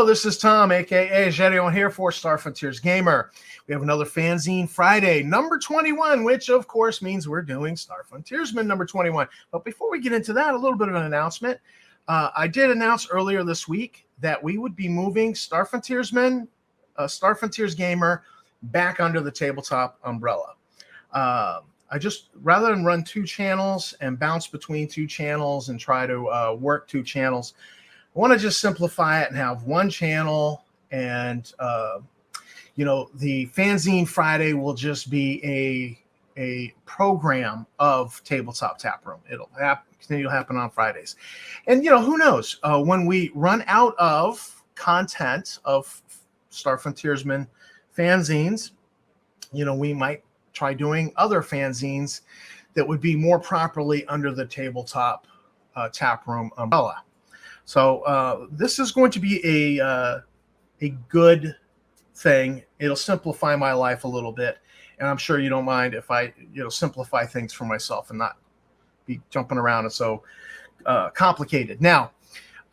this is Tom, aka Gedeon, here for Star Frontiers Gamer. We have another Fanzine Friday, number 21, which of course means we're doing Star Frontiersman number 21. But before we get into that, a little bit of an announcement. I did announce earlier this week that we would be moving Star Frontiersman, Star Frontiers Gamer, back under the tabletop umbrella. I just, rather than run two channels and bounce between two channels and try to work two channels, I want to just simplify it and have one channel, and the Fanzine Friday will just be a program of Tabletop Taproom. It'll continue to happen on Fridays, and who knows, when we run out of content of Star Frontiersman fanzines, we might try doing other fanzines that would be more properly under the Tabletop Taproom umbrella. So this is going to be a good thing. It'll simplify my life a little bit, and I'm sure you don't mind if I simplify things for myself and not be jumping around and so complicated. Now,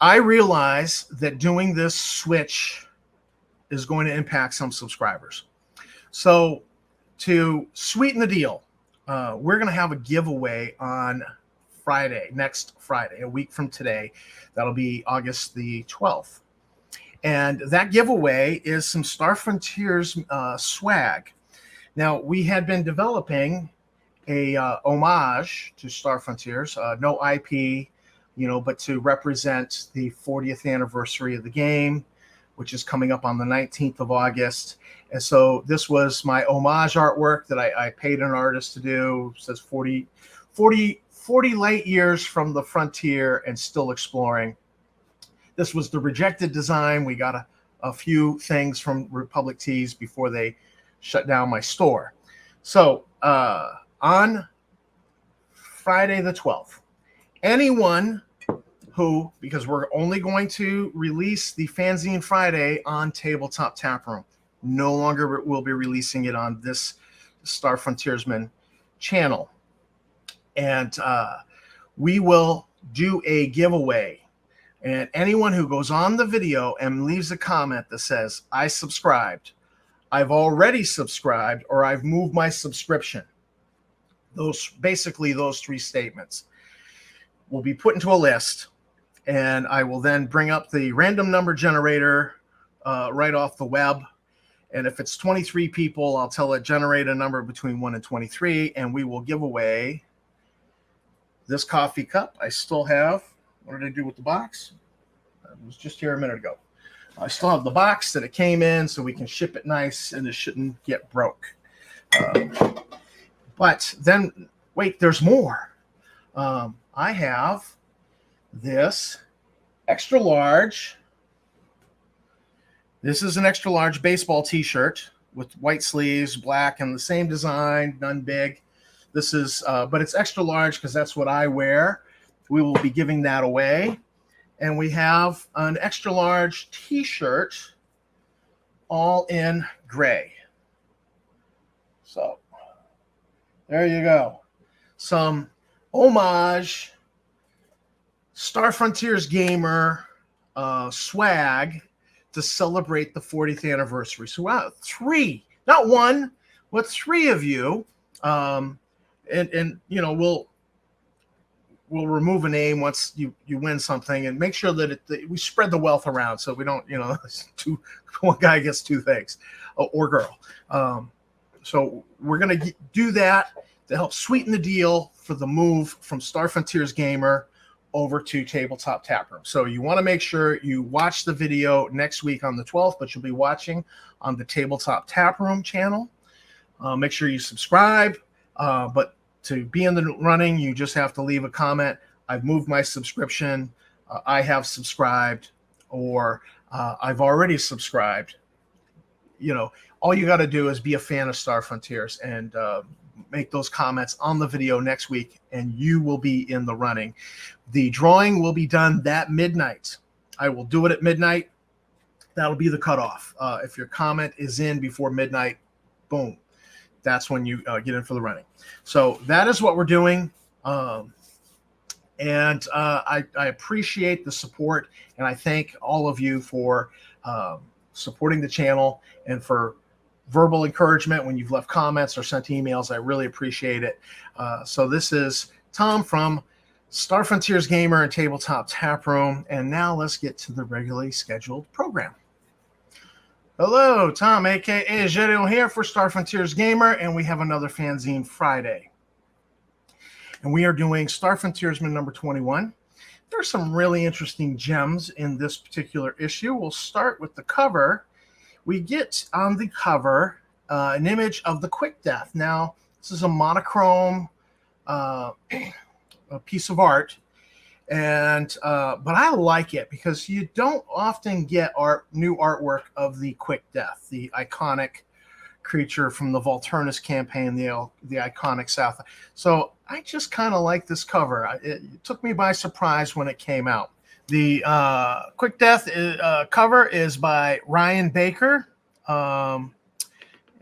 I realize that doing this switch is going to impact some subscribers. So to sweeten the deal, we're going to have a giveaway on Friday, next Friday, a week from today. That'll be August the 12th. And that giveaway is some Star Frontiers swag. Now, we had been developing a homage to Star Frontiers, no IP, but to represent the 40th anniversary of the game, which is coming up on the 19th of August. And so this was my homage artwork that I paid an artist to do. It says 40 light years from the frontier and still exploring. This was the rejected design. We got a few things from Republic Tees before they shut down my store. So on Friday the 12th, anyone who, because we're only going to release the Fanzine Friday on Tabletop Taproom, no longer will be releasing it on this Star Frontiersman channel. And we will do a giveaway. And anyone who goes on the video and leaves a comment that says, I subscribed, I've already subscribed, or I've moved my subscription, basically those three statements will be put into a list. And I will then bring up the random number generator right off the web. And if it's 23 people, I'll tell it generate a number between 1 and 23, and we will give away this coffee cup. I still have, what did I do with the box? It was just here a minute ago. I still have the box that it came in, so we can ship it nice and it shouldn't get broke. But then, wait, there's more. I have this extra large. This is an extra large baseball t-shirt with white sleeves, black, and the same design, none big. This is, but it's extra large because that's what I wear. We will be giving that away. And we have an extra large t-shirt, all in gray. So there you go. Some homage Star Frontiers Gamer swag to celebrate the 40th anniversary. So three, not one, but three of you. And we'll remove a name once you win something, and make sure that we spread the wealth around, so we don't one guy gets two things, or girl. So we're gonna do that to help sweeten the deal for the move from Star Frontiers Gamer over to Tabletop Taproom. So you want to make sure you watch the video next week on the 12th, but you'll be watching on the Tabletop Taproom channel. Make sure you subscribe. But to be in the running, you just have to leave a comment. I've moved my subscription. I have subscribed, or I've already subscribed. All you got to do is be a fan of Star Frontiers and make those comments on the video next week, and you will be in the running. The drawing will be done that midnight. I will do it at midnight. That'll be the cutoff. If your comment is in before midnight, boom, that's when you get in for the running. So that is what we're doing. And I appreciate the support, and I thank all of you for supporting the channel and for verbal encouragement when you've left comments or sent emails. I really appreciate it. So this is Tom from Star Frontiers Gamer and Tabletop Taproom. And now let's get to the regularly scheduled program. Hello, Tom, aka Gedeon here for Star Frontiers Gamer, and we have another Fanzine Friday. And we are doing Star Frontiersman number 21. There are some really interesting gems in this particular issue. We'll start with the cover. We get on the cover an image of the Quick Death. Now, this is a monochrome a piece of art, and but I like it because you don't often get new artwork of the Quick Death, the iconic creature from the Volturnus campaign, the iconic South. So I just kind of like this cover. It took me by surprise when it came out. The Quick Death cover is by Ryan Baker. And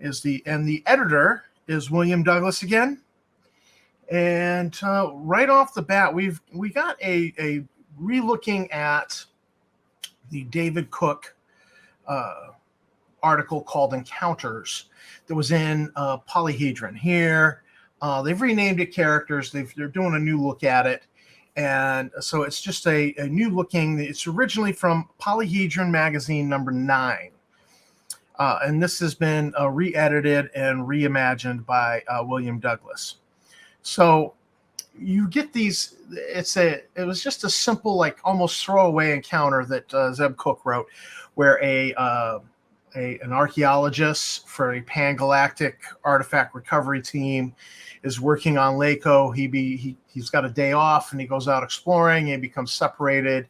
the editor is William Douglas again. And right off the bat, we got a relooking at the David Cook article called Encounters that was in Polyhedron. Here, they've renamed it Characters. They're doing a new look at it. And so it's just a new looking, it's originally from Polyhedron magazine number 9. And this has been re-edited and reimagined by William Douglas. So you get these, it was just a simple, like almost throwaway encounter that Zeb Cook wrote, where an archaeologist for a pan-galactic artifact recovery team is working on Laco. He's got a day off and he goes out exploring and becomes separated,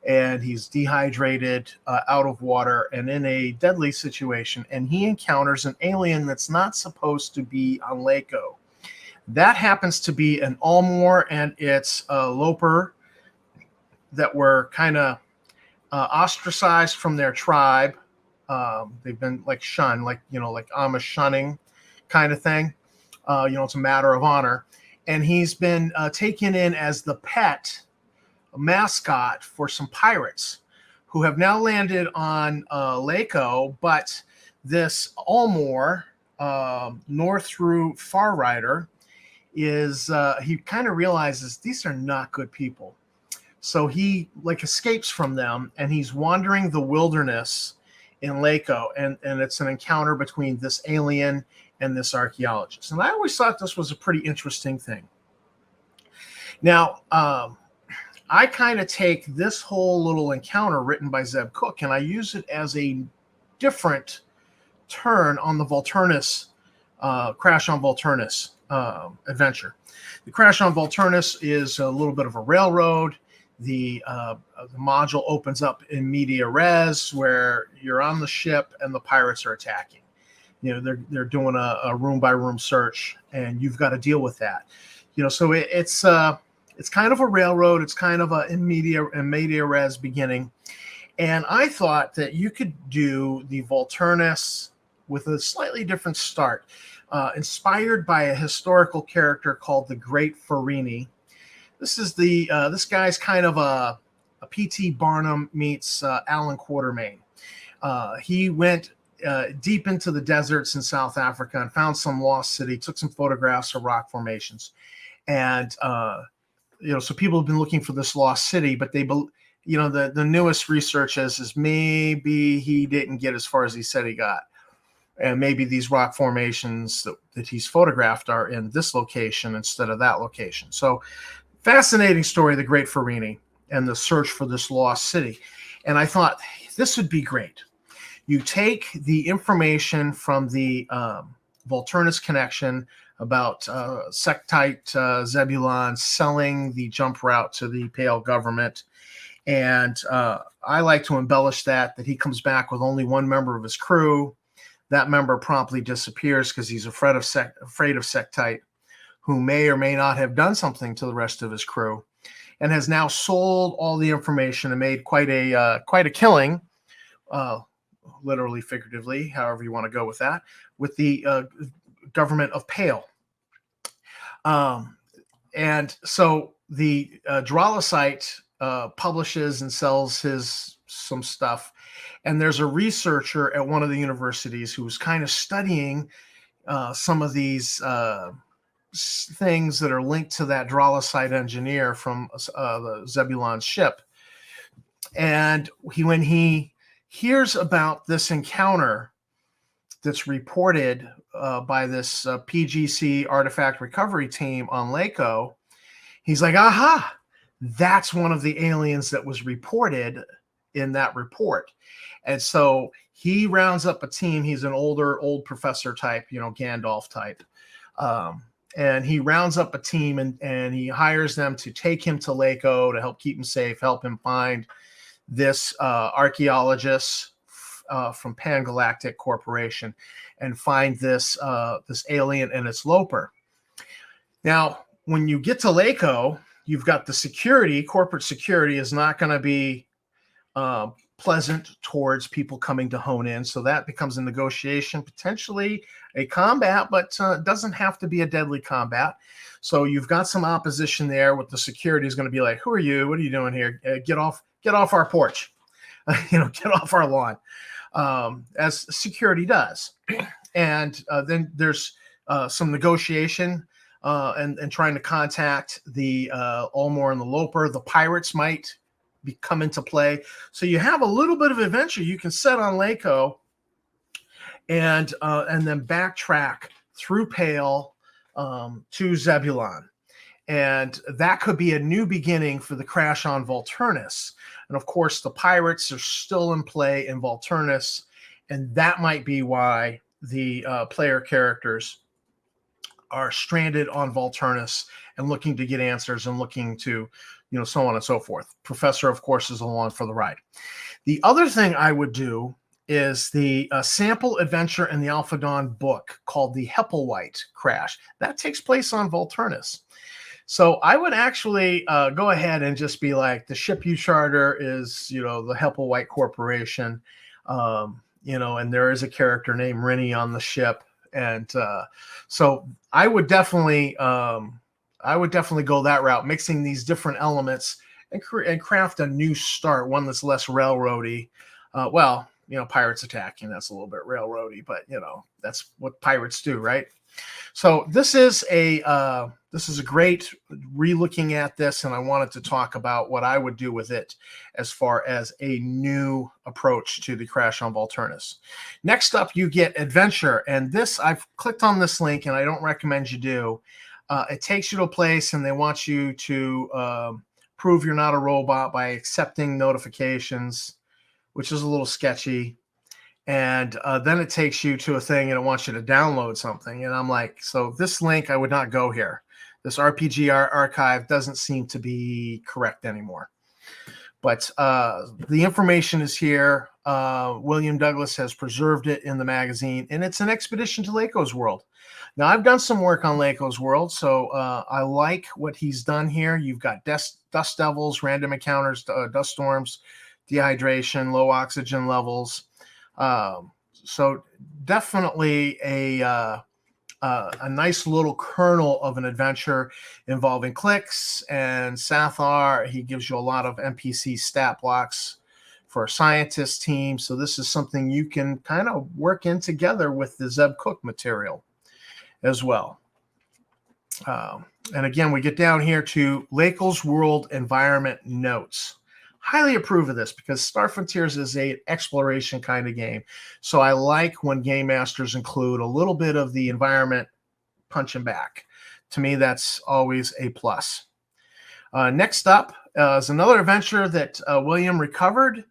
and he's dehydrated, out of water and in a deadly situation, and he encounters an alien that's not supposed to be on Laco. That happens to be an Ulmor and its Loper that were kind of ostracized from their tribe. They've been like shunned, like Amish shunning kind of thing. It's a matter of honor. And he's been taken in as the pet mascot for some pirates who have now landed on Laco. But this Ulmor, Northru Far Rider, he kind of realizes these are not good people. So he escapes from them, and he's wandering the wilderness in Laco, and it's an encounter between this alien and this archaeologist. And I always thought this was a pretty interesting thing. Now, I kind of take this whole little encounter written by Zeb Cook, and I use it as a different turn on the Volturnus, Crash on Volturnus adventure. The Crash on Volturnus is a little bit of a railroad. The module opens up in media res, where you're on the ship and the pirates are attacking. They're doing a room by room search, and you've got to deal with that. So it's kind of a railroad. It's kind of a media res beginning. And I thought that you could do the Volturnus with a slightly different start, inspired by a historical character called the Great Farini. This is this guy's kind of a P.T. Barnum meets Alan Quatermain. He went deep into the deserts in South Africa and found some lost city, took some photographs of rock formations. And, so people have been looking for this lost city, but the newest research is maybe he didn't get as far as he said he got. And maybe these rock formations that he's photographed are in this location instead of that location. So fascinating story, the Great Farini and the search for this lost city. And I thought this would be great. You take the information from the Volturnus connection about Sectite Zebulon selling the jump route to the Pale government. And I like to embellish that he comes back with only one member of his crew. That member promptly disappears because he's afraid of Sectite, who may or may not have done something to the rest of his crew, and has now sold all the information and made quite a killing, literally, figuratively, however you want to go with that, with the government of Pale. And so the Drolocite publishes and sells some stuff. And there's a researcher at one of the universities who was kind of studying some of these things that are linked to that Drolosite engineer from the Zebulon's ship. And when he hears about this encounter that's reported by this PGC artifact recovery team on Laco, he's like, aha, that's one of the aliens that was reported in that report. And so he rounds up a team. He's an old professor type, Gandalf type. And he rounds up a team and he hires them to take him to Laco to help keep him safe, help him find this archaeologist from Pan Galactic Corporation and find this alien and its loper. Now, when you get to Laco, you've got the security. Corporate security is not going to be pleasant towards people coming to hone in. So that becomes a negotiation, potentially a combat, but doesn't have to be a deadly combat. So you've got some opposition there with the security is going to be like, who are you? What are you doing here? Get off our porch, get off our lawn, as security does. And then there's some negotiation and trying to contact the Ulmor and the Loper. The pirates might come into play. So you have a little bit of adventure. You can set on Laco and then backtrack through Pale to Zebulon. And that could be a new beginning for the crash on Volturnus. And of course, the pirates are still in play in Volturnus. And that might be why the player characters are stranded on Volturnus and looking to get answers and looking to, so on and so forth. Professor, of course, is along for the ride. The other thing I would do is the sample adventure in the Alpha Dawn book called the Hepplewhite Crash. That takes place on Volturnus. So I would actually go ahead and just be like, the ship you charter is, the Hepplewhite Corporation, and there is a character named Rennie on the ship. And so I would definitely go that route, mixing these different elements and craft a new start, one that's less railroady. Pirates attacking, that's a little bit railroady, but that's what pirates do, right? So this is a great re-looking at this, and I wanted to talk about what I would do with it as far as a new approach to the Crash on Volturnus. Next up, you get Adventure, and this, I've clicked on this link, and I don't recommend you do. It takes you to a place, and they want you to prove you're not a robot by accepting notifications, which is a little sketchy. And then it takes you to a thing and it wants you to download something. And I'm like, so this link, I would not go here. This RPG archive doesn't seem to be correct anymore. But the information is here. William Douglas has preserved it in the magazine, and it's an expedition to Laco's world. Now, I've done some work on Laco's world, so I like what he's done here. You've got dust devils, random encounters, dust storms, dehydration, low oxygen levels. So definitely a nice little kernel of an adventure involving clicks and Sathar. He gives you a lot of NPC stat blocks for a scientist team. So this is something you can kind of work in together with the Zeb Cook material as well. And again, we get down here to Laco's World Environment Notes. Highly approve of this because Star Frontiers is an exploration kind of game. So I like when game masters include a little bit of the environment punching back. To me, that's always a plus. Next up is another adventure that William recovered.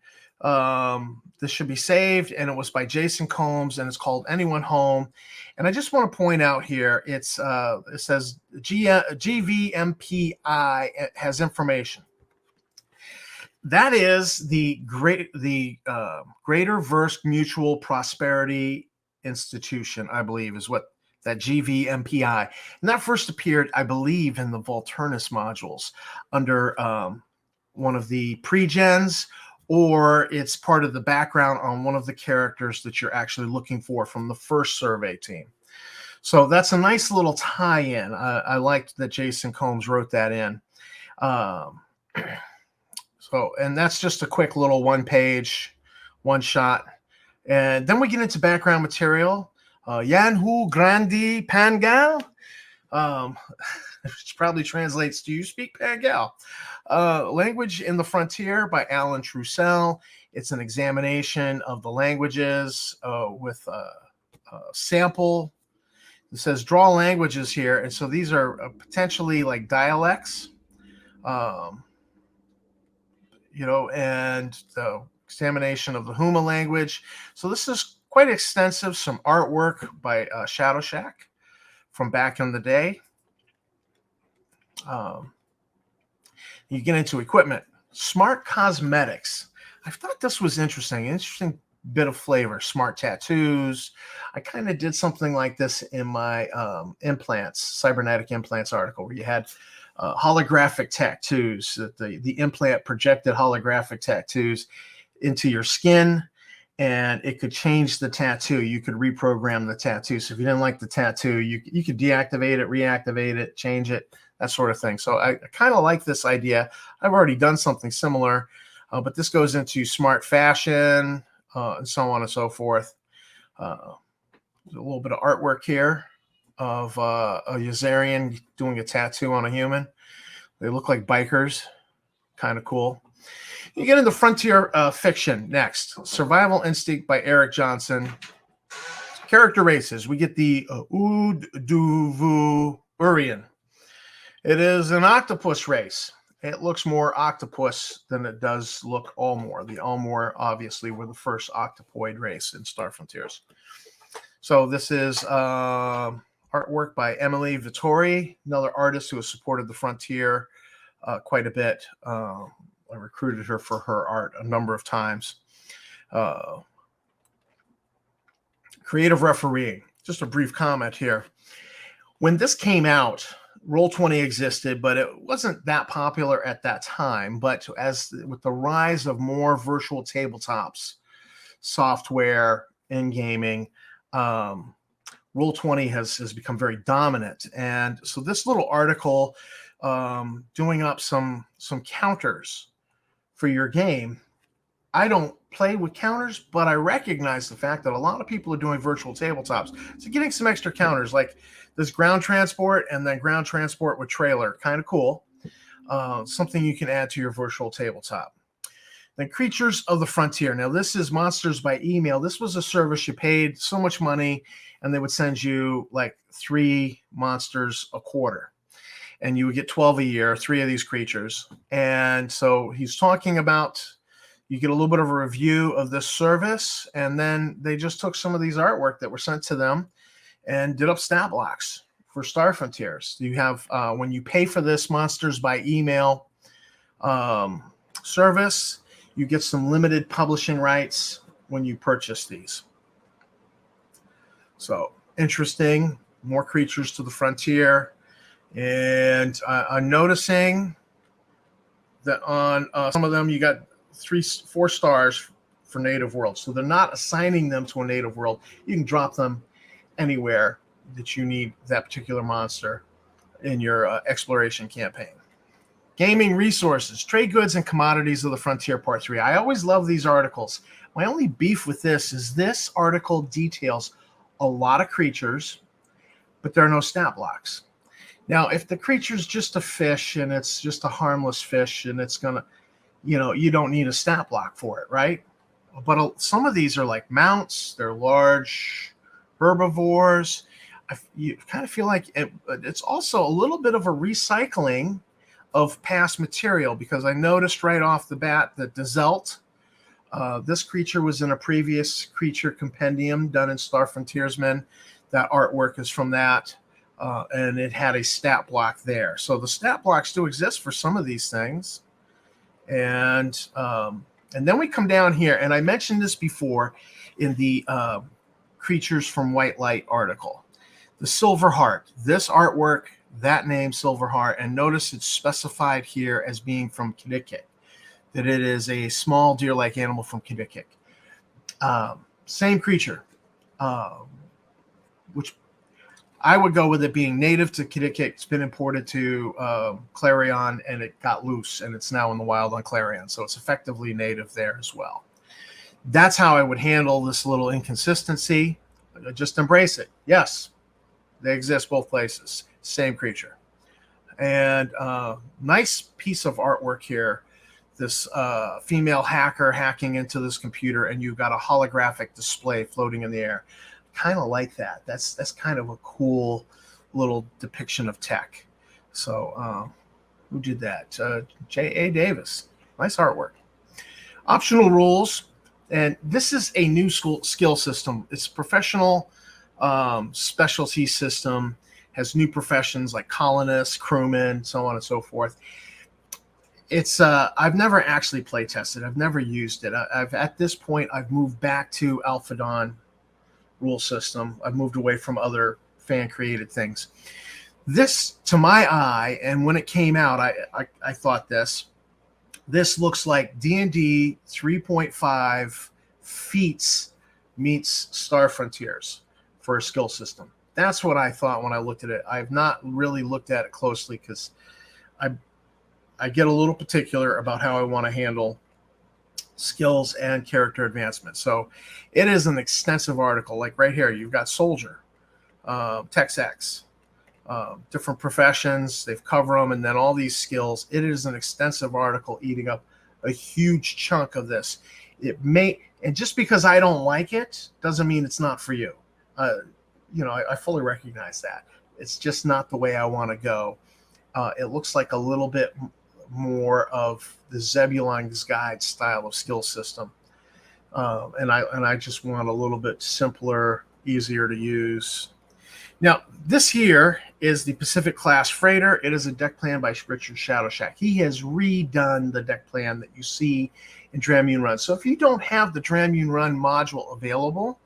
This should be saved, and it was by Jason Combs, and it's called Anyone Home. And I just want to point out here, it says GVMPI has information. That is the Greater Verse Mutual Prosperity Institution, I believe, is what that GVMPI. And that first appeared, I believe, in the Volturnus modules under one of the pre-gens, or it's part of the background on one of the characters that you're actually looking for from the first survey team. So that's a nice little tie-in. I liked that Jason Combs wrote that in. So, and that's just a quick little 1-page, one shot. And then we get into background material. Yanhu Grandi Pangal, which probably translates to "You Speak Pangal." Language in the Frontier by Alan Troussel. It's an examination of the languages with a sample. It says draw languages here. And so these are potentially like dialects, and the examination of the Huma language. So this is quite extensive. Some artwork by Shadow Shack from back in the day. You get into equipment. Smart cosmetics. I thought this was interesting bit of flavor. Smart tattoos. I kind of did something like this in my cybernetic implants article, where you had holographic tattoos, that the implant projected holographic tattoos into your skin, and it could change the tattoo. You could reprogram the tattoo. So if you didn't like the tattoo, you could deactivate it, reactivate it, change it, that sort of thing. So I kind of like this idea. I've already done something similar, but this goes into smart fashion and so on and so forth. There's a little bit of artwork here of a Yazarian doing a tattoo on a human. They look like bikers. Kind of cool. You get into frontier fiction next. Survival Instinct by Eric Johnson. Character races. We get the Uduvurian. It is an octopus race. It looks more octopus than it does look Ulmor. The Ulmor, obviously, were the first octopoid race in Star Frontiers. So this is artwork by Emily Vittori, another artist who has supported the Frontier quite a bit. I recruited her for her art a number of times. Creative refereeing. Just a brief comment here. When this came out, Roll20 existed, but it wasn't that popular at that time. But with the rise of more virtual tabletops software in gaming, Roll20 has become very dominant. And so this little article doing up some counters for your game. I don't play with counters, but I recognize the fact that a lot of people are doing virtual tabletops. So getting some extra counters, like this ground transport and then ground transport with trailer, kind of cool. Something you can add to your virtual tabletop. Then Creatures of the Frontier. Now, this is monsters by email. This was a service. You paid so much money, and they would send you like 3 monsters a quarter. And you would get 12 a year, 3 of these creatures. And so he's talking about, you get a little bit of a review of this service, and then they just took some of these artwork that were sent to them and did up stat blocks for Star Frontiers. You have, when you pay for this monsters by email service, you get some limited publishing rights when you purchase these. So interesting, more Creatures to the Frontier. And I'm noticing that on some of them, you got 4 stars for native worlds. So they're not assigning them to a native world. You can drop them anywhere that you need that particular monster in your exploration campaign. Gaming resources, trade goods and commodities of the Frontier Part 3. I always love these articles. My only beef with this is this article details a lot of creatures, but there are no stat blocks. Now, if the creature's just a fish and it's just a harmless fish and it's going to, you don't need a stat block for it, right? But some of these are like mounts. They're large herbivores. You kind of feel like it's also a little bit of a recycling of past material, because I noticed right off the bat that the Zelt, this creature was in a previous creature compendium done in Star Frontiersman. That artwork is from that. And it had a stat block there. So the stat blocks do exist for some of these things. And then we come down here, and I mentioned this before in the Creatures from White Light article. The Silver Heart. This artwork, that name, Silver Heart, and notice it's specified here as being from Kinikik, that it is a small deer-like animal from Kinikik. Same creature, which I would go with it being native to Connecticut. It's been imported to Clarion, and it got loose, and it's now in the wild on Clarion. So it's effectively native there as well. That's how I would handle this little inconsistency. Just embrace it. Yes, they exist both places. Same creature. And nice piece of artwork here. This female hacker hacking into this computer, and you've got a holographic display floating in the air. Kind of like that. That's kind of a cool little depiction of tech. So who did that? J.A. Davis. Nice artwork. Optional rules. And this is a new skill system. It's a professional specialty system. Has new professions like colonists, crewmen, so on and so forth. It's I've never actually play tested. I've never used it. At this point I've moved back to Alphadon rule system. I've moved away from other fan created things. This, to my eye, and when it came out, I thought this looks like D&D 3.5 feats meets Star Frontiers for a skill system. That's what I thought when I looked at it. I've not really looked at it closely because I get a little particular about how I want to handle skills and character advancement. So it is an extensive article. Like right here, you've got soldier, Tex-X, different professions. They've covered them, and then all these skills. It is an extensive article eating up a huge chunk of this. It may, and just because I don't like it doesn't mean it's not for you. I fully recognize that. It's just not the way I want to go. It looks like a little bit more of the Zebulon's Guide style of skill system, and I just want a little bit simpler, easier to use. Now, this here is the Pacific Class Freighter. It is a deck plan by Richard Shadowshack. He has redone the deck plan that you see in Dramune Run. So if you don't have the Dramune Run module available,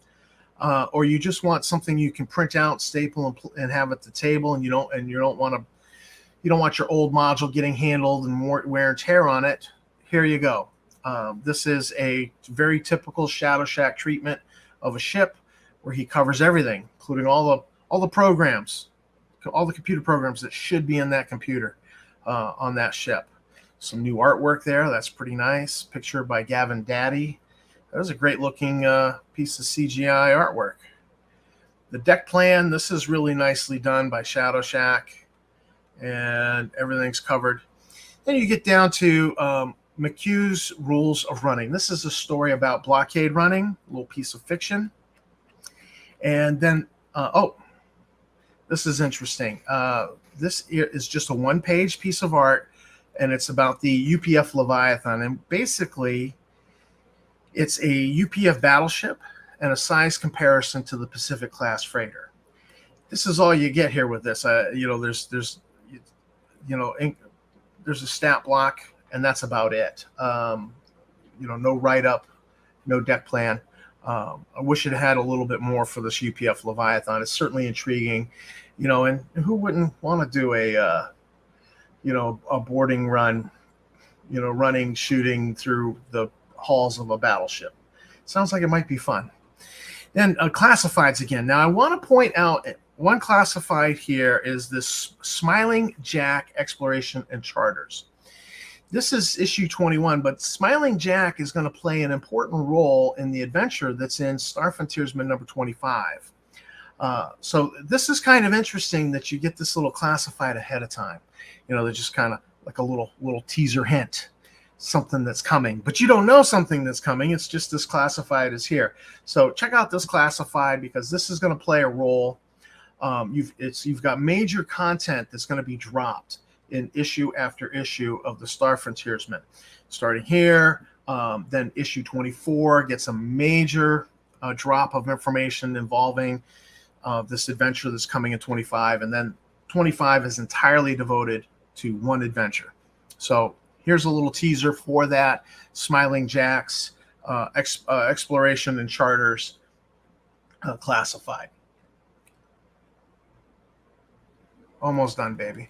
or you just want something you can print out, staple, and have at the table, and you don't want your old module getting handled and more wear and tear on it, here you go. This is a very typical Shadowshack treatment of a ship where he covers everything, including all the programs, all the computer programs that should be in that computer on that ship. Some new artwork there. That's pretty nice. Picture by Gavin Daddy. That was a great looking piece of CGI artwork. The deck plan, this is really nicely done by Shadowshack, and everything's covered. Then you get down to McHugh's Rules of Running. This is a story about blockade running, a little piece of fiction. And then, this is interesting. This is just a one-page piece of art, and it's about the UPF Leviathan. And basically, it's a UPF battleship and a size comparison to the Pacific Class Freighter. This is all you get here with this. There's a stat block, and that's about it. No write-up, no deck plan. I wish it had a little bit more for this UPF Leviathan. It's certainly intriguing, and who wouldn't want to do a boarding run, running, shooting through the halls of a battleship. Sounds like it might be fun. Then classifieds again. Now I want to point out one classified here is this Smiling Jack Exploration and Charters. This is issue 21, but Smiling Jack is going to play an important role in the adventure that's in Star Frontiersman number 25. So this is kind of interesting that you get this little classified ahead of time. They're just kind of like a little teaser hint, something that's coming. But you don't know something that's coming. It's just this classified is here. So check out this classified because this is going to play a role. You've got major content that's going to be dropped in issue after issue of the Star Frontiersman. Starting here, then issue 24 gets a major drop of information involving this adventure that's coming in 25, and then 25 is entirely devoted to one adventure. So here's a little teaser for that. Smiling Jack's Exploration and Charters classified. Almost done, baby.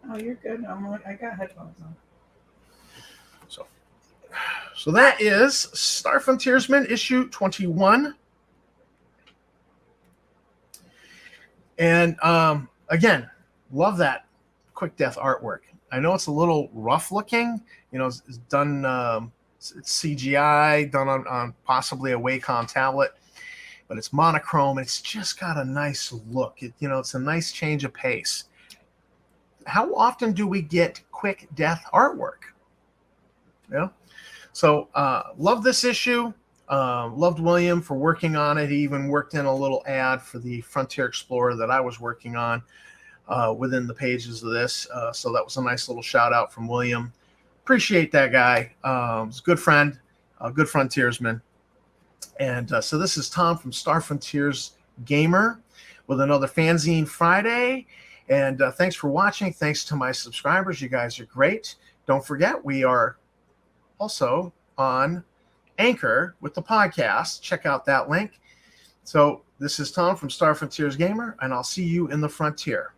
Oh, you're good. I got headphones on. So that is Star Frontiersman issue 21. And again, love that quick death artwork. I know it's a little rough looking. It's done. It's CGI done on possibly a Wacom tablet, but it's monochrome. And it's just got a nice look. It's a nice change of pace. How often do we get quick death artwork? So love this issue. Loved William for working on it. He even worked in a little ad for the Frontier Explorer that I was working on within the pages of this. So that was a nice little shout out from William. Appreciate that guy. He's a good friend, a good frontiersman. And so this is Tom from Star Frontiers Gamer with another Fanzine Friday. And thanks for watching. Thanks to my subscribers. You guys are great. Don't forget, we are also on Anchor with the podcast. Check out that link. So this is Tom from Star Frontiers Gamer, and I'll see you in the frontier.